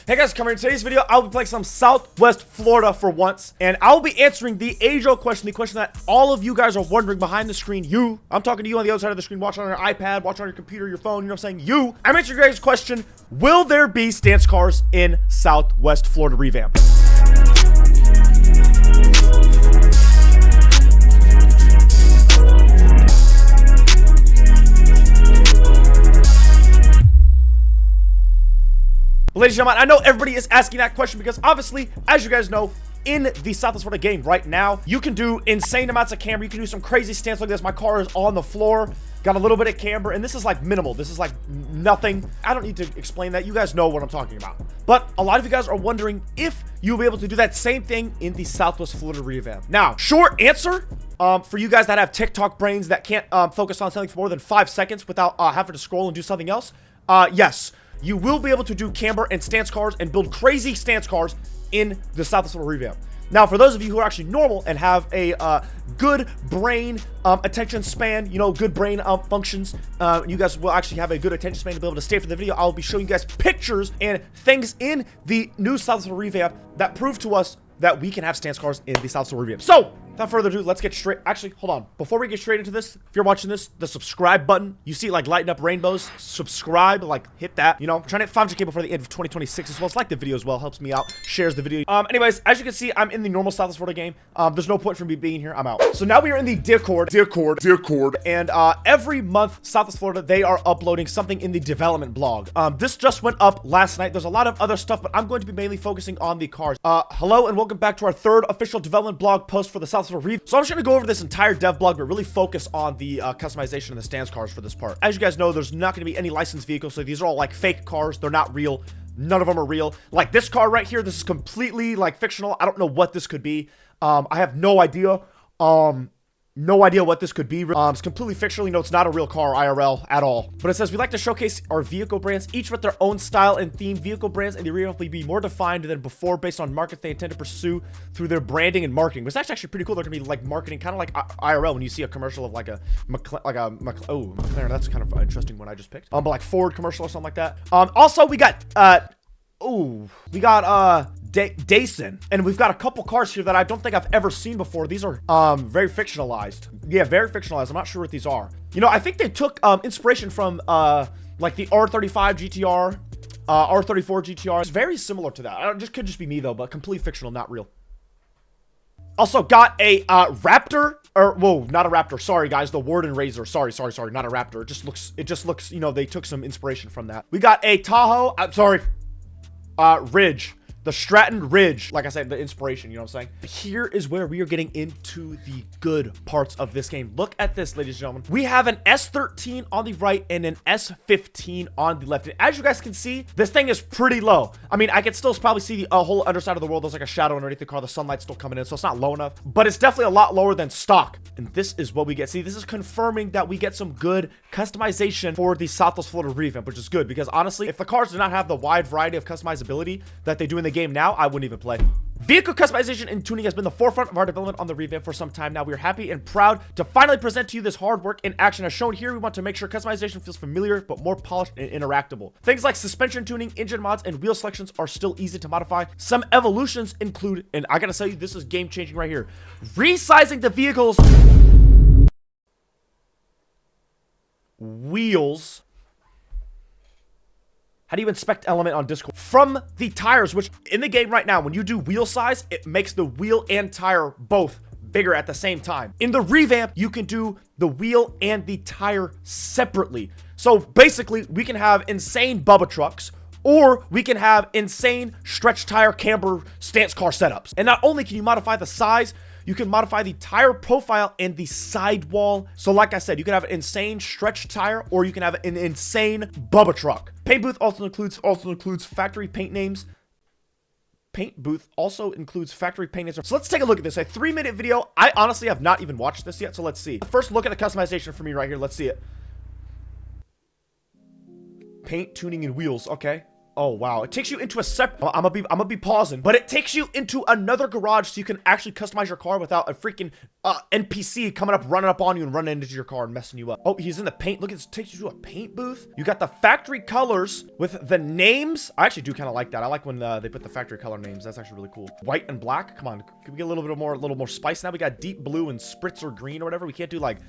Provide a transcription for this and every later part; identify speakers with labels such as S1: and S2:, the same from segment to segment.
S1: Hey guys, coming in today's video, I'll be playing some Southwest Florida for once, and I'll be answering the age-old question, the question that all of you guys are wondering behind the screen. I'm talking to you on the other side of the screen, watching on your iPad, watching on your computer, your phone, you know what I'm saying? I'm answering your guys' question, will there be stance cars in Southwest Florida revamp? Ladies and gentlemen, I know everybody is asking that question because obviously, as you guys know, in the Southwest Florida game right now, you can do insane amounts of camber. You can do some crazy stance like this. My car is on the floor, got a little bit of camber, and this is like minimal. This is like nothing. I don't need to explain that. You guys know what I'm talking about. But a lot of you guys are wondering if you'll be able to do that same thing in the Southwest Florida revamp. Now, short answer, for you guys that have TikTok brains that can't focus on something for more than 5 seconds without having to scroll and do something else, yes. You will be able to do camber and stance cars and build crazy stance cars in the Southwest Florida revamp. Now, for those of you who are actually normal and have a good brain attention span, you know, good brain functions, you guys will actually have a good attention span to be able to stay for the video. I'll be showing you guys pictures and things in the new Southwest Florida revamp that prove to us that we can have stance cars in the Southwest Florida revamp. So, without further ado, let's get straight. Actually, hold on. Before we get straight into this, if you're watching this, the subscribe button, you see it like lighting up rainbows. Subscribe, like hit that. You know, I'm trying to hit 500K before the end of 2026 as well. It's like the video as well, helps me out, shares the video. Anyways, as you can see, I'm in the normal Southwest Florida game. There's no point for me being here. I'm out. So now we are in the Discord. And every month, Southwest Florida, they are uploading something in the development blog. This just went up last night. There's a lot of other stuff, but I'm going to be mainly focusing on the cars. Hello and welcome back to our third official development blog post for the Southwest Florida revamp. So I'm just going to go over this entire dev blog, but really focus on the customization of the stance cars for this part. As you guys know, there's not going to be any licensed vehicles, so these are all like fake cars. They're not real. None of them are real. Like this car right here, this is completely like fictional. I don't know what this could be. I have no idea. No idea what this could be. It's completely fictional. You know, it's not a real car IRL at all. But it says, we like to showcase our vehicle brands, each with their own style and theme. Vehicle brands and the revamp will be more defined than before based on markets they intend to pursue through their branding and marketing. Which is actually pretty cool. They're gonna be like marketing, kind of like IRL when you see a commercial of like a McLaren. That's kind of an interesting one I just picked. But like Ford commercial or something like that. Also, we got Dason, and we've got a couple cars here that I don't think I've ever seen before. These are very fictionalized. Yeah, very fictionalized. I'm not sure what these are. You know, I think they took inspiration from like the R35 GTR, R34 GTR. It's very similar to that. It just could just be me though, but completely fictional, not real. Also got a Raptor, or whoa, not a Raptor. Sorry guys, the Warden Razor. Sorry, not a Raptor. It just looks, you know, they took some inspiration from that. We got a Tahoe. I'm sorry, Ridge. The Stratton Ridge, like I said, the inspiration, you know what I'm saying? Here is where we are getting into the good parts of this game. Look at this, ladies and gentlemen. We have an S13 on the right and an S15 on the left. And as you guys can see, this thing is pretty low. I mean, I can still probably see the whole underside of the world. There's like a shadow underneath the car. The sunlight's still coming in, so it's not low enough. But it's definitely a lot lower than stock. And this is what we get. See, this is confirming that we get some good customization for the Southwest Florida revamp, which is good. Because honestly, if the cars do not have the wide variety of customizability that they do in the game now, I wouldn't even play. Vehicle customization and tuning has been the forefront of our development on the revamp for some time now. We are happy and proud to finally present to you this hard work in action. As shown here, we want to make sure customization feels familiar but more polished and interactable. Things like suspension tuning, engine mods, and wheel selections are still easy to modify. Some evolutions include, and I gotta tell you, this is game changing right here, resizing the vehicle's wheels. How do you inspect element on Discord? From the tires, which in the game right now, when you do wheel size, it makes the wheel and tire both bigger at the same time. In the revamp, you can do the wheel and the tire separately. So basically, we can have insane Bubba trucks, or we can have insane stretch tire camber stance car setups. And not only can you modify the size, you can modify the tire profile and the sidewall. So like I said, you can have an insane stretch tire, or you can have an insane Bubba truck. Paint booth also includes factory paint names. Paint booth also includes factory paint names. So let's take a look at this. A 3-minute video. I honestly have not even watched this yet, so let's see. First, look at the customization for me right here. Let's see it. Paint, tuning, and wheels. Okay. Oh, wow. It takes you into a separate... I'm gonna be pausing. But it takes you into another garage so you can actually customize your car without a freaking NPC coming up, running up on you and running into your car and messing you up. Oh, he's in the paint. Look, it takes you to a paint booth. You got the factory colors with the names. I actually do kind of like that. I like when they put the factory color names. That's actually really cool. White and black. Come on. Can we get a little more spice now? We got deep blue and spritzer green or whatever. We can't do like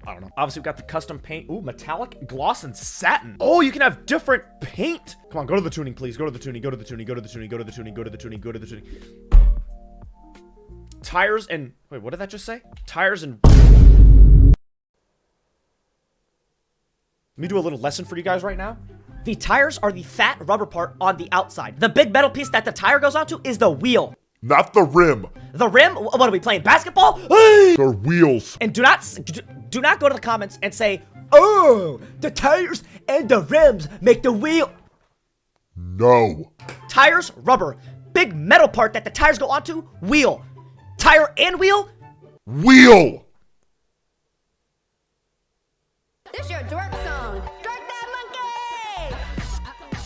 S1: I don't know. Obviously, we got the custom paint. Ooh, metallic, gloss, and satin. Oh, you can have different paint. Come on, go to the tuning, please. Go to the tuning, go to the tuning, go to the tuning, go to the tuning, go to the tuning, go to the tuning. Tires and... Wait, what did that just say? Tires and... Let me do a little lesson for you guys right now.
S2: The tires are the fat rubber part on the outside. The big metal piece that the tire goes onto is the wheel.
S3: Not the rim.
S2: The rim? What are we playing, basketball?
S3: They're wheels.
S2: And do not go to the comments and say, oh, the tires and the rims make the wheel.
S3: No.
S2: Tires, rubber. Big metal part that the tires go onto, wheel. Tire and wheel?
S3: Wheel.
S4: This your twerk song. Twerk that monkey.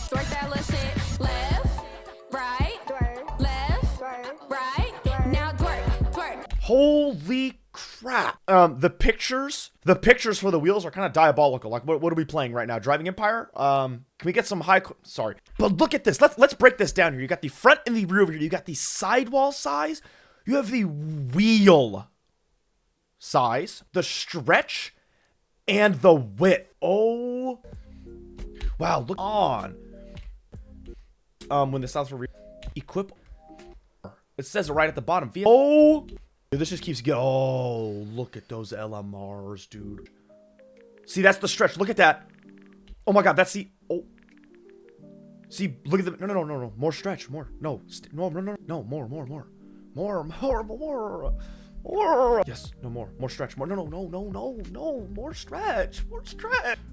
S4: Twerk that little shit. Left, right, twerk. Left, twerk. Right. Twerk. Now twerk, twerk.
S1: Holy crap. The pictures for the wheels are kind of diabolical. Like, what are we playing right now? Driving Empire? Can we get some sorry. But look at this. Let's break this down here. You got the front and the rear over here. You got the sidewall size. You have the wheel size, the stretch, and the width. Oh, wow, look on. When the South will equip, it says it right at the bottom. Oh, dude, this just keeps going. Oh, look at those LMRs, dude. See, that's the stretch. Look at that. Oh my God, that's the, oh. See, look at the, no. More stretch, more. No, more. Yes, no more stretch, more. No, more stretch.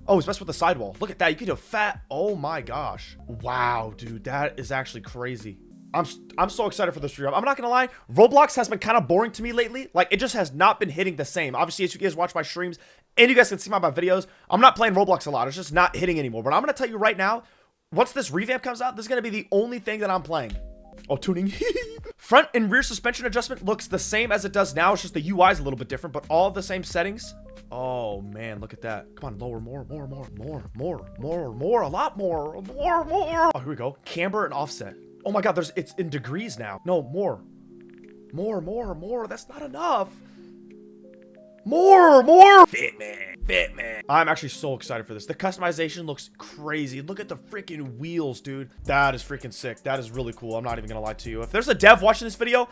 S1: Oh, it's best with the sidewall. Look at that. You can do a fat. Oh my gosh. Wow, dude, that is actually crazy. I'm so excited for this stream. I'm not gonna lie, Roblox has been kind of boring to me lately. Like, it just has not been hitting the same. Obviously, as you guys watch my streams and you guys can see my videos, I'm not playing Roblox a lot. It's just not hitting anymore. But I'm gonna tell you right now, once this revamp comes out, this is gonna be the only thing that I'm playing. Oh, tuning. Front and rear suspension adjustment looks the same as it does now. It's just the UI is a little bit different, but all the same settings. Oh man, look at that. Come on, lower, more, a lot more. Oh, here we go. Camber and offset. Oh my God, it's in degrees now. No, more. That's not enough. More. Fit man. I'm actually so excited for this. The customization looks crazy. Look at the freaking wheels, dude. That is freaking sick. That is really cool. I'm not even gonna lie to you. If there's a dev watching this video,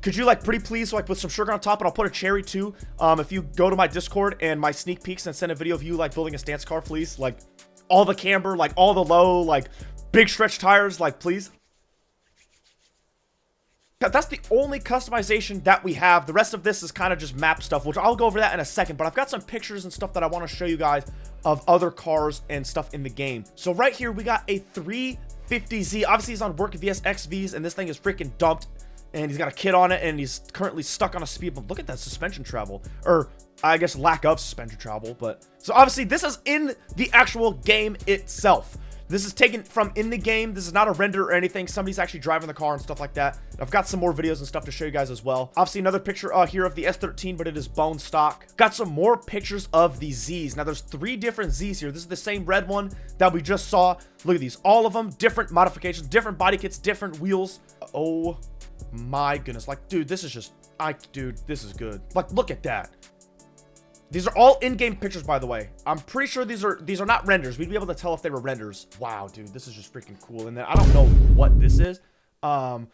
S1: could you like pretty please like put some sugar on top, and I'll put a cherry too. If you go to my Discord and my sneak peeks and send a video of you like building a stance car, please. Like all the camber, like all the low, like big stretch tires, like please. That's the only customization that we have. The rest of this is kind of just map stuff, which I'll go over that in a second. But I've got some pictures and stuff that I want to show you guys of other cars and stuff in the game. So right here, we got a 350Z. Obviously, he's on work VS XVs, and this thing is freaking dumped. And he's got a kit on it, and he's currently stuck on a speed bump. Look at that suspension travel. Or, I guess, lack of suspension travel. But so, obviously, this is in the actual game itself. This is taken from in the game. This is not a render or anything. Somebody's actually driving the car and stuff like that. I've got some more videos and stuff to show you guys as well. Obviously, another picture here of the S13, but it is bone stock. Got some more pictures of the Zs. Now, there's 3 different Zs here. This is the same red one that we just saw. Look at these. All of them, different modifications, different body kits, different wheels. Oh my goodness. Like, dude, this is just... dude, this is good. Like, look at that. These are all in-game pictures, by the way. I'm pretty sure these are not renders. We'd be able to tell if they were renders. Wow, dude, this is just freaking cool. And then I don't know what this is, but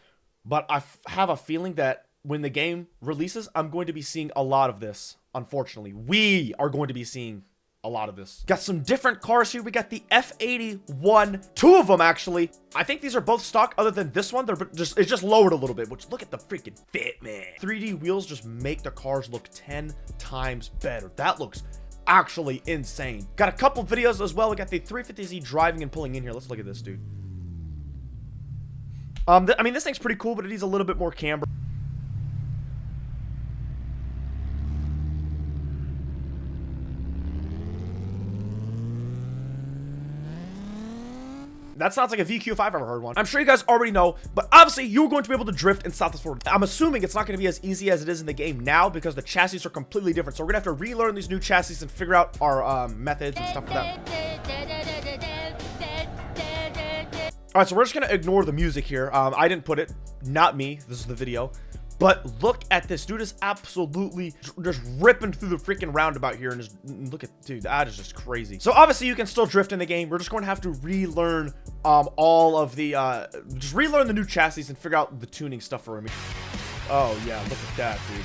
S1: I have a feeling that when the game releases, I'm going to be seeing a lot of this. Unfortunately, we are going to be seeing a lot of this. Got some different cars here. We got the F81, 2 of them actually. I think these are both stock other than this one. It's just lowered a little bit, which look at the freaking fit, man. 3D wheels just make the cars look 10 times better. That looks actually insane. Got a couple videos as well. We got the 350Z driving and pulling in here. Let's look at this, dude. I mean, this thing's pretty cool, but it needs a little bit more camber. That sounds like a VQ if I've ever heard one. I'm sure you guys already know, but obviously you're going to be able to drift in Southwest Florida. I'm assuming it's not going to be as easy as it is in the game now because the chassis are completely different. So we're going to have to relearn these new chassis and figure out our methods and stuff for that. All right, so we're just going to ignore the music here. I didn't put it, not me. This is the video. But look at this. Dude is absolutely just ripping through the freaking roundabout here. And just look at, dude, that is just crazy. So obviously you can still drift in the game. We're just going to have to relearn all of the, just relearn the new chassis and figure out the tuning stuff for me. Oh yeah, look at that, dude.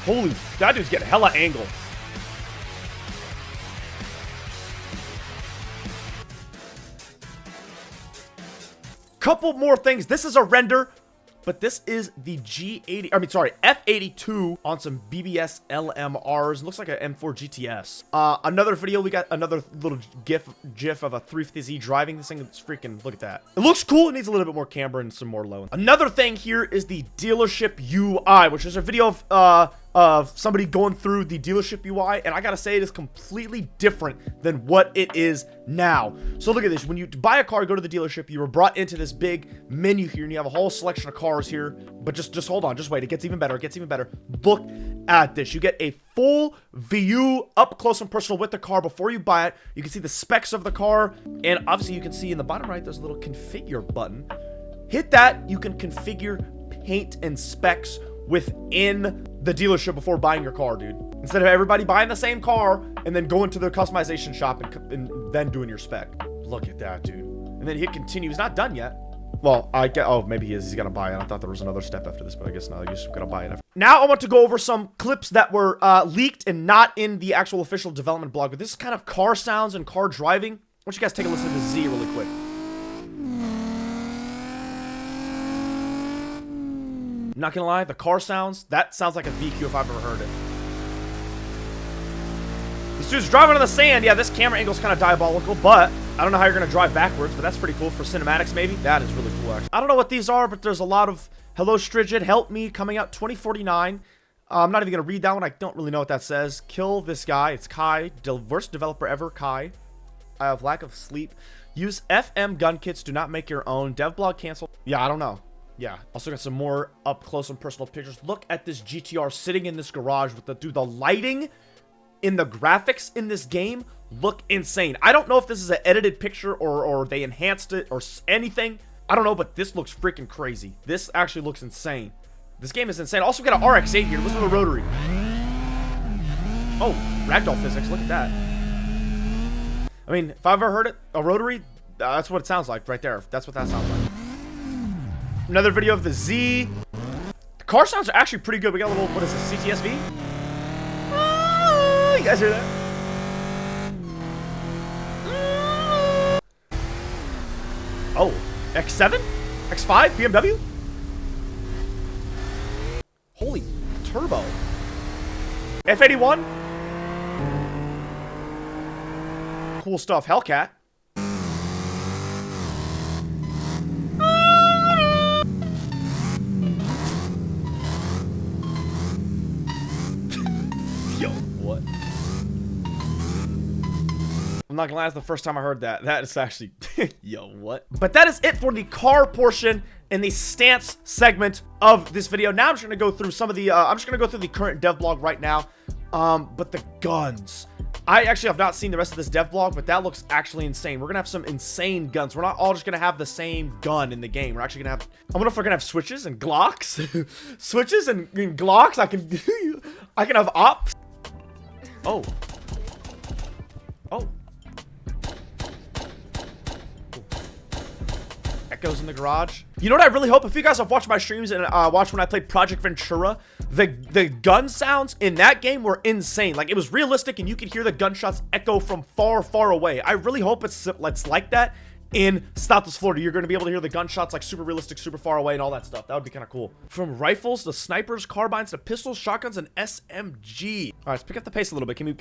S1: Holy, that dude's getting hella angle. Couple more things. This is a render, but this is the F82 on some BBS LMRs. Looks like an M4 GTS. Another video, we got another little gif of a 350Z driving this thing. It's freaking, look at that. It looks cool. It needs a little bit more camber and some more low. Another thing here is the dealership UI, which is a video of somebody going through the dealership UI, and I gotta say it is completely different than what it is now. So look at this. When you buy a car, go to the dealership, you were brought into this big menu here, and you have a whole selection of cars here. But just hold on, just wait. It gets even better. It gets even better. Look at this. You get a full view up close and personal with the car before you buy it. You can see the specs of the car, and obviously you can see in the bottom right there's a little configure button. Hit that. You can configure paint and specs within the dealership before buying your car, dude. Instead of everybody buying the same car and then going to the customization shop and then doing your spec. Look at that, dude. And then hit continue. He's not done yet. Well, I get, oh, maybe he is. He's gonna buy it. I thought there was another step after this, but I guess not. I guess we're gonna buy it. Now I want to go over some clips that were leaked and not in the actual official development blog, but this is kind of car sounds and car driving. I want you guys to take a listen to the Z really quick. Not gonna lie, the car sounds, that sounds like a VQ if I've ever heard it. This dude's driving on the sand. Yeah, this camera angle's kind of diabolical, but I don't know how you're gonna drive backwards, but that's pretty cool for cinematics maybe. That is really cool, actually. I don't know what these are, but there's a lot of Hello Strigid, Help Me, coming out 2049. I'm not even gonna read that one. I don't really know what that says. Kill this guy. It's Kai, worst developer ever, Kai. I have lack of sleep. Use FM gun kits. Do not make your own. Devblog cancel. Yeah, I don't know. Yeah, also got some more up close and personal pictures. Look at this GTR sitting in this garage with the, dude, the lighting in the graphics in this game look insane. I don't know if this is an edited picture or they enhanced it or anything. I don't know, but this looks freaking crazy. This actually looks insane. This game is insane. Also, we got an RX-8 here. Listen to the rotary. Oh, ragdoll physics. Look at that. I mean, if I've ever heard it, a rotary, that's what it sounds like right there. That's what that sounds like. Another video of the Z. The car sounds are actually pretty good. We got a little, what is this, CTSV? Oh, you guys hear that? Oh, X7? X5? BMW? Holy turbo. F81? Cool stuff. Hellcat. Yo, what? I'm not gonna lie, that's the first time I heard that. That is actually, yo, what? But that is it for the car portion and the stance segment of this video. Now I'm just gonna go through some of the, I'm just gonna go through the current dev blog right now. But the guns. I actually have not seen the rest of this dev blog, but that looks actually insane. We're gonna have some insane guns. We're not all just gonna have the same gun in the game. We're actually gonna have, I wonder if we're gonna have switches and Glocks. Switches and Glocks. I can have ops. Oh. Oh. Echoes in the garage. You know what I really hope? If you guys have watched my streams and watched when I played Project Ventura, the gun sounds in that game were insane. Like, it was realistic and you could hear the gunshots echo from far, far away. I really hope it's like that in Southwest Florida. You're going to be able to hear the gunshots like super realistic, super far away and all that stuff. That would be kind of cool. From rifles to snipers, carbines to pistols, shotguns, and SMG. All right, let's pick up the pace a little bit. Can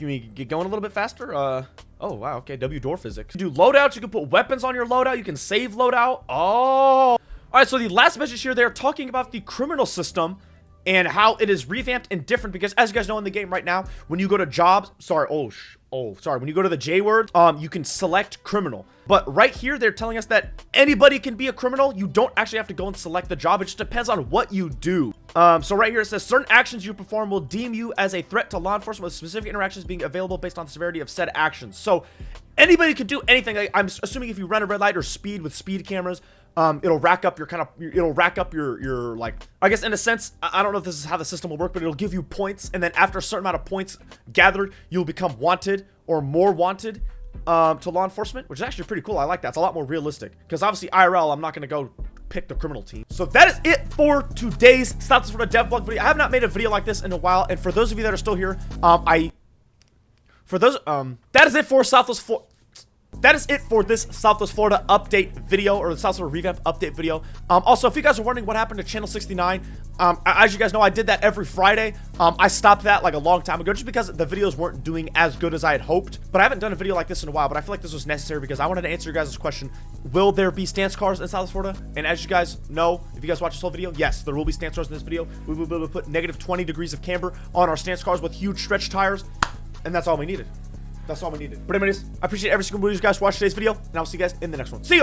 S1: we get going a little bit faster? Oh, wow. Okay, W door physics. You can do loadouts. You can put weapons on your loadout. You can save loadout. Oh. All right, so the last message here, they're talking about the criminal system and how it is revamped and different, because as you guys know in the game right now, when you go to jobs, when you go to the J word, you can select criminal. But right here, they're telling us that anybody can be a criminal. You don't actually have to go and select the job. It just depends on what you do. So right here, it says certain actions you perform will deem you as a threat to law enforcement, with specific interactions being available based on the severity of said actions. So anybody can do anything. I'm assuming if you run a red light or speed with speed cameras, it'll rack up your like, I guess in a sense, I don't know if this is how the system will work, but it'll give you points, and then after a certain amount of points gathered, you'll become wanted or more wanted to law enforcement, which is actually pretty cool. I like that. It's a lot more realistic, because obviously IRL, I'm not going to go pick the criminal team. So that is it for today's South Florida dev blog video. I have not made a video like this in a while, and for those of you that are still here, that is it for Southwest Florida. That is it for this Southwest Florida update video, or the Southwest Florida revamp update video. Also, if you guys are wondering what happened to Channel 69, as you guys know, I did that every Friday. I stopped that like a long time ago, just because the videos weren't doing as good as I had hoped. But I haven't done a video like this in a while, but I feel like this was necessary because I wanted to answer your guys' question. Will there be stance cars in South Florida? And as you guys know, if you guys watch this whole video, yes, there will be stance cars in this video. We will be able to put negative 20 degrees of camber on our stance cars with huge stretch tires. And that's all we needed. That's all we needed. But anyways, I appreciate every single one of you guys watching today's video, and I'll see you guys in the next one. See ya!